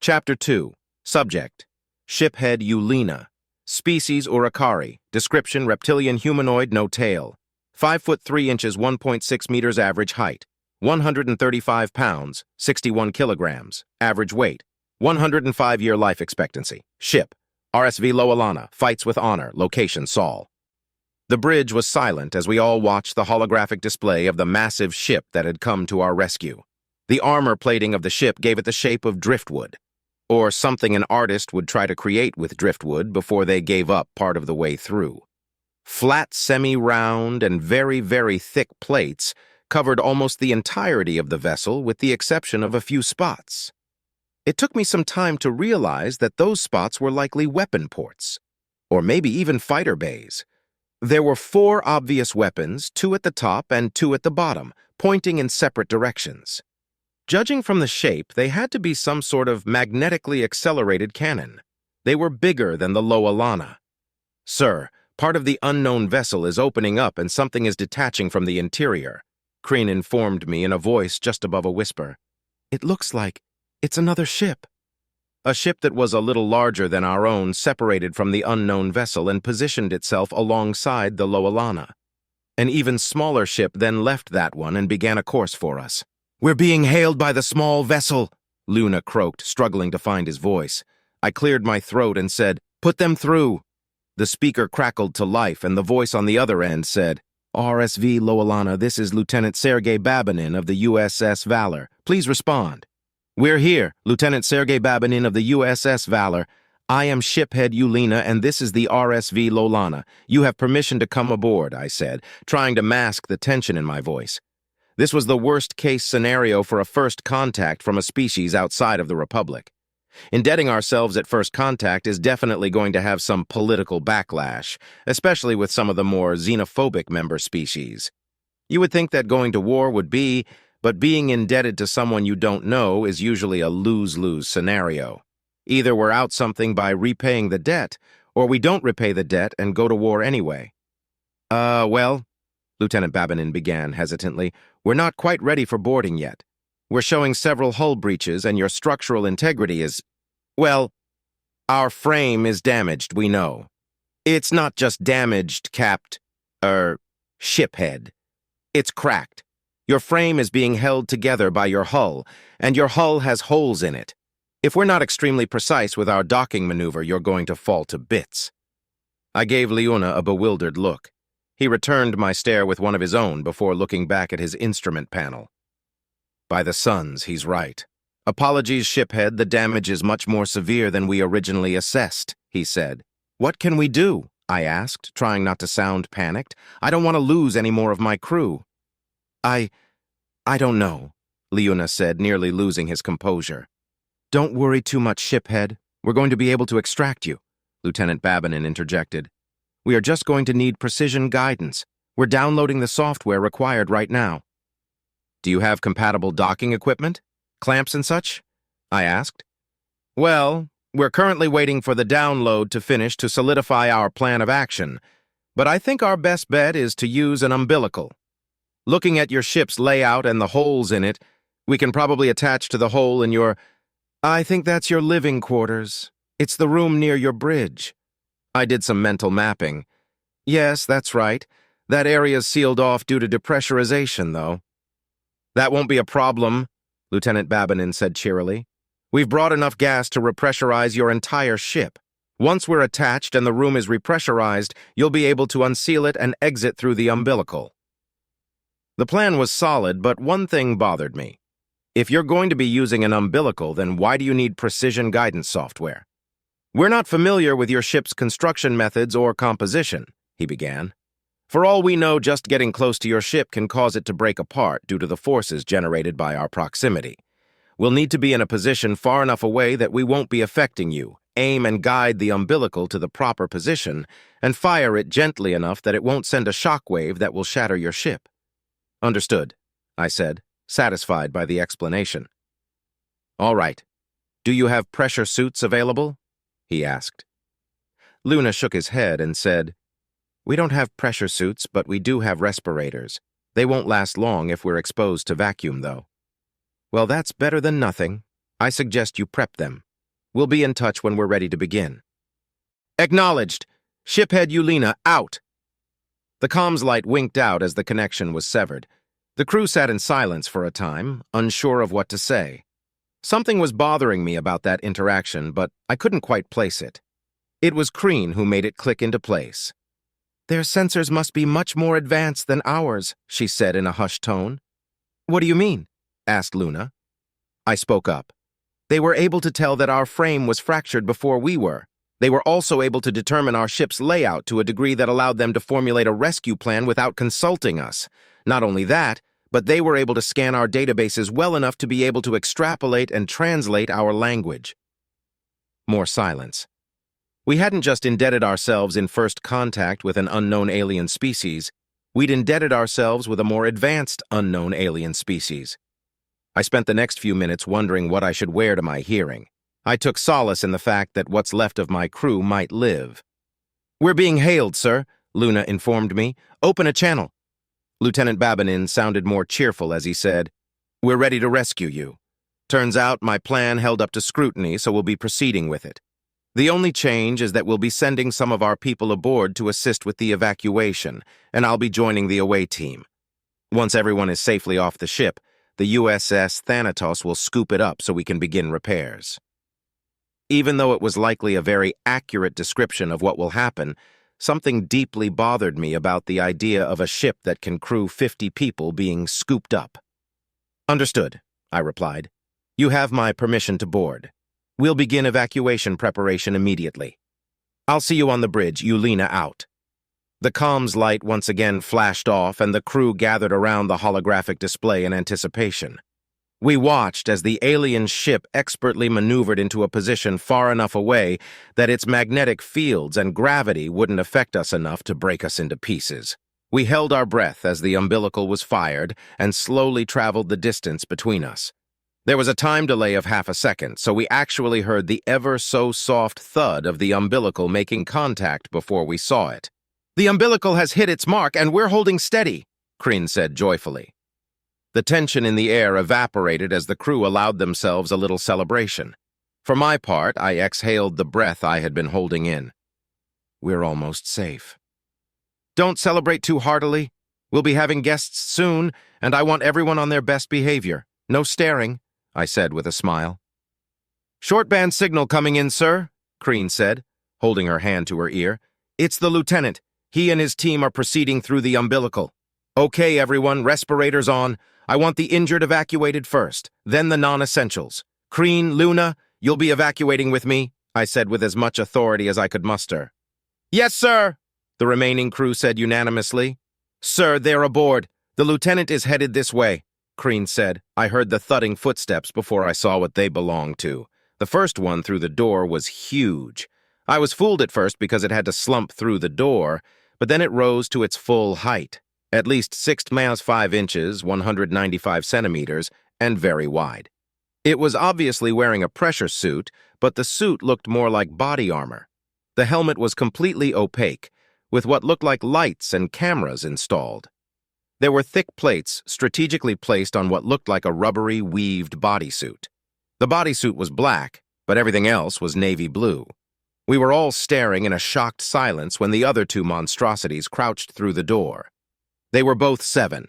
Chapter 2. Subject: Shiphead Eulina. Species Uricari. Description: reptilian humanoid, no tail. 5 foot 3 inches, 1.6 meters average height. 135 pounds, 61 kilograms. Average weight. 105-year life expectancy. Ship: RSV Loalana. Fights with honor. Location: Saul. The bridge was silent as we all watched the holographic display of the massive ship that had come to our rescue. The armor plating of the ship gave it the shape of driftwood, or something an artist would try to create with driftwood before they gave up part of the way through. Flat, semi-round, and very, very thick plates covered almost the entirety of the vessel with the exception of a few spots. It took me some time to realize that those spots were likely weapon ports, or maybe even fighter bays. There were 4 obvious weapons, 2 at the top and 2 at the bottom, pointing in separate directions. Judging from the shape, they had to be some sort of magnetically accelerated cannon. They were bigger than the Loalana. "Sir, part of the unknown vessel is opening up and something is detaching from the interior," Kreen informed me in a voice just above a whisper. "It looks like it's another ship." A ship that was a little larger than our own separated from the unknown vessel and positioned itself alongside the Loalana. An even smaller ship then left that one and began a course for us. "We're being hailed by the small vessel," Luna croaked, struggling to find his voice. I cleared my throat and said, "Put them through." The speaker crackled to life, and the voice on the other end said, "RSV Loalana, this is Lieutenant Sergei Babinin of the USS Valor. Please respond." "We're here, Lieutenant Sergei Babinin of the USS Valor. I am shiphead Eulina, and this is the RSV Loalana. You have permission to come aboard," I said, trying to mask the tension in my voice. This was the worst-case scenario for a first contact from a species outside of the Republic. Indebting ourselves at first contact is definitely going to have some political backlash, especially with some of the more xenophobic member species. You would think that going to war would be, but being indebted to someone you don't know is usually a lose-lose scenario. Either we're out something by repaying the debt, or we don't repay the debt and go to war anyway. Well, Lieutenant Babinin began hesitantly, "we're not quite ready for boarding yet. We're showing several hull breaches, and your structural integrity is... well, our frame is damaged, we know. It's not just damaged, shiphead. It's cracked. Your frame is being held together by your hull, and your hull has holes in it. If we're not extremely precise with our docking maneuver, you're going to fall to bits." I gave Leona a bewildered look. He returned my stare with one of his own before looking back at his instrument panel. "By the suns, he's right. Apologies, shiphead, the damage is much more severe than we originally assessed," he said. "What can we do?" I asked, trying not to sound panicked. "I don't want to lose any more of my crew." I don't know," Leona said, nearly losing his composure. "Don't worry too much, shiphead. We're going to be able to extract you," Lieutenant Babinin interjected. "We are just going to need precision guidance. We're downloading the software required right now." "Do you have compatible docking equipment? Clamps and such?" I asked. "Well, we're currently waiting for the download to finish to solidify our plan of action, but I think our best bet is to use an umbilical. Looking at your ship's layout and the holes in it, we can probably attach to the hole in your... I think that's your living quarters. It's the room near your bridge." I did some mental mapping. "Yes, that's right. That area's sealed off due to depressurization, though." "That won't be a problem," Lieutenant Babinin said cheerily. "We've brought enough gas to repressurize your entire ship. Once we're attached and the room is repressurized, you'll be able to unseal it and exit through the umbilical." The plan was solid, but one thing bothered me. If you're going to be using an umbilical, then why do you need precision guidance software? "We're not familiar with your ship's construction methods or composition," he began. "For all we know, just getting close to your ship can cause it to break apart due to the forces generated by our proximity. We'll need to be in a position far enough away that we won't be affecting you, aim and guide the umbilical to the proper position, and fire it gently enough that it won't send a shockwave that will shatter your ship." "Understood," I said, satisfied by the explanation. "All right. Do you have pressure suits available?" he asked. Luna shook his head and said, "We don't have pressure suits, but we do have respirators. They won't last long if we're exposed to vacuum, though." "Well, that's better than nothing. I suggest you prep them," We'll be in touch when we're ready to begin. Acknowledged. Shiphead Eulina, out. The comms light winked out as the connection was severed. The crew sat in silence for a time, unsure of what to say. Something was bothering me about that interaction, but I couldn't quite place it. It was Crean who made it click into place. "Their sensors must be much more advanced than ours," she said in a hushed tone. "What do you mean?" asked Luna. I spoke up. "They were able to tell that our frame was fractured before we were. They were also able to determine our ship's layout to a degree that allowed them to formulate a rescue plan without consulting us. Not only that, but they were able to scan our databases well enough to be able to extrapolate and translate our language." More silence. We hadn't just indebted ourselves in first contact with an unknown alien species, we'd indebted ourselves with a more advanced unknown alien species. I spent the next few minutes wondering what I should wear to my hearing. I took solace in the fact that what's left of my crew might live. "We're being hailed, sir," Luna informed me. "Open a channel." Lieutenant Babanin sounded more cheerful as he said, "We're ready to rescue you. Turns out my plan held up to scrutiny, so we'll be proceeding with it. The only change is that we'll be sending some of our people aboard to assist with the evacuation, and I'll be joining the away team. Once everyone is safely off the ship, the USS Thanatos will scoop it up so we can begin repairs." Even though it was likely a very accurate description of what will happen, something deeply bothered me about the idea of a ship that can crew 50 people being scooped up. "Understood," I replied. "You have my permission to board. We'll begin evacuation preparation immediately. I'll see you on the bridge. Eulina, out." The comms light once again flashed off, and the crew gathered around the holographic display in anticipation. We watched as the alien ship expertly maneuvered into a position far enough away that its magnetic fields and gravity wouldn't affect us enough to break us into pieces. We held our breath as the umbilical was fired and slowly traveled the distance between us. There was a time delay of half a second, so we actually heard the ever-so-soft thud of the umbilical making contact before we saw it. "The umbilical has hit its mark, and we're holding steady," Crean said joyfully. The tension in the air evaporated as the crew allowed themselves a little celebration. For my part, I exhaled the breath I had been holding in. We're almost safe. "Don't celebrate too heartily. We'll be having guests soon, and I want everyone on their best behavior. No staring," I said with a smile. "Short-band signal coming in, sir," Crean said, holding her hand to her ear. "It's the lieutenant. He and his team are proceeding through the umbilical. Okay, everyone, respirators on. I want the injured evacuated first, then the non-essentials. Crean, Luna, you'll be evacuating with me," I said with as much authority as I could muster. "Yes, sir," the remaining crew said unanimously. "Sir, they're aboard. The lieutenant is headed this way," Crean said. I heard the thudding footsteps before I saw what they belonged to. The first one through the door was huge. I was fooled at first because it had to slump through the door, but then it rose to its full height, at least 6 miles 5 inches, 195 centimeters, and very wide. It was obviously wearing a pressure suit, but the suit looked more like body armor. The helmet was completely opaque, with what looked like lights and cameras installed. There were thick plates strategically placed on what looked like a rubbery, weaved bodysuit. The bodysuit was black, but everything else was navy blue. We were all staring in a shocked silence when the other two monstrosities crouched through the door. They were both 7,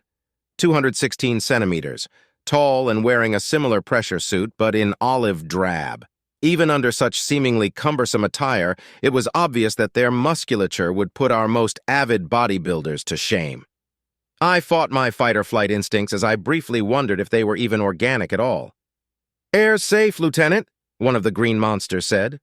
216 centimeters, tall and wearing a similar pressure suit, but in olive drab. Even under such seemingly cumbersome attire, it was obvious that their musculature would put our most avid bodybuilders to shame. I fought my fight-or-flight instincts as I briefly wondered if they were even organic at all. "Air's safe, Lieutenant," one of the green monsters said.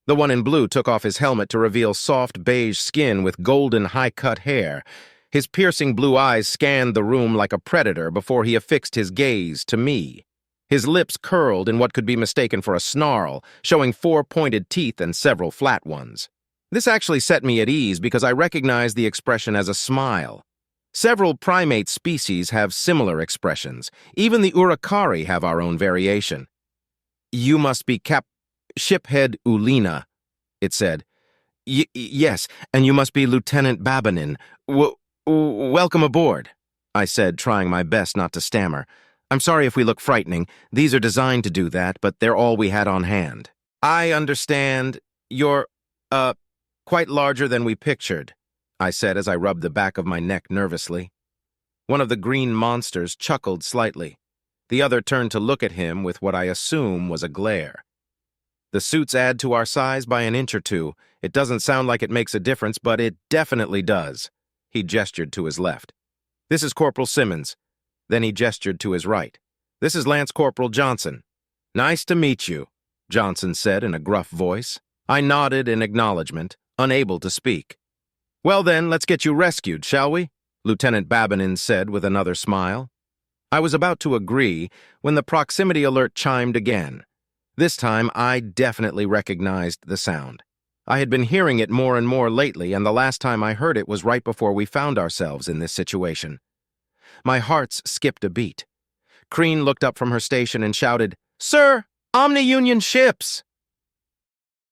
The one in blue took off his helmet to reveal soft beige skin with golden high-cut hair. His piercing blue eyes scanned the room like a predator before he affixed his gaze to me. His lips curled in what could be mistaken for a snarl, showing 4 pointed teeth and several flat ones. This actually set me at ease because I recognized the expression as a smile. Several primate species have similar expressions. Even the Urukhari have our own variation. "You must be Shiphead Eulina," it said. Yes, and you must be Lieutenant Babanin. Welcome aboard," I said, trying my best not to stammer. "I'm sorry if we look frightening. These are designed to do that, but they're all we had on hand." I understand. You're, quite larger than we pictured, I said as I rubbed the back of my neck nervously. One of the green monsters chuckled slightly. The other turned to look at him with what I assume was a glare. The suits add to our size by an inch or two. It doesn't sound like it makes a difference, but it definitely does. He gestured to his left. This is Corporal Simmons. Then he gestured to his right. This is Lance Corporal Johnson. Nice to meet you, Johnson said in a gruff voice. I nodded in acknowledgement, unable to speak. Well then, let's get you rescued, shall we? Lieutenant Babinin said with another smile. I was about to agree when the proximity alert chimed again. This time, I definitely recognized the sound. I had been hearing it more and more lately, and the last time I heard it was right before we found ourselves in this situation. My hearts skipped a beat. Crean looked up from her station and shouted, "Sir, Omni-Union ships!"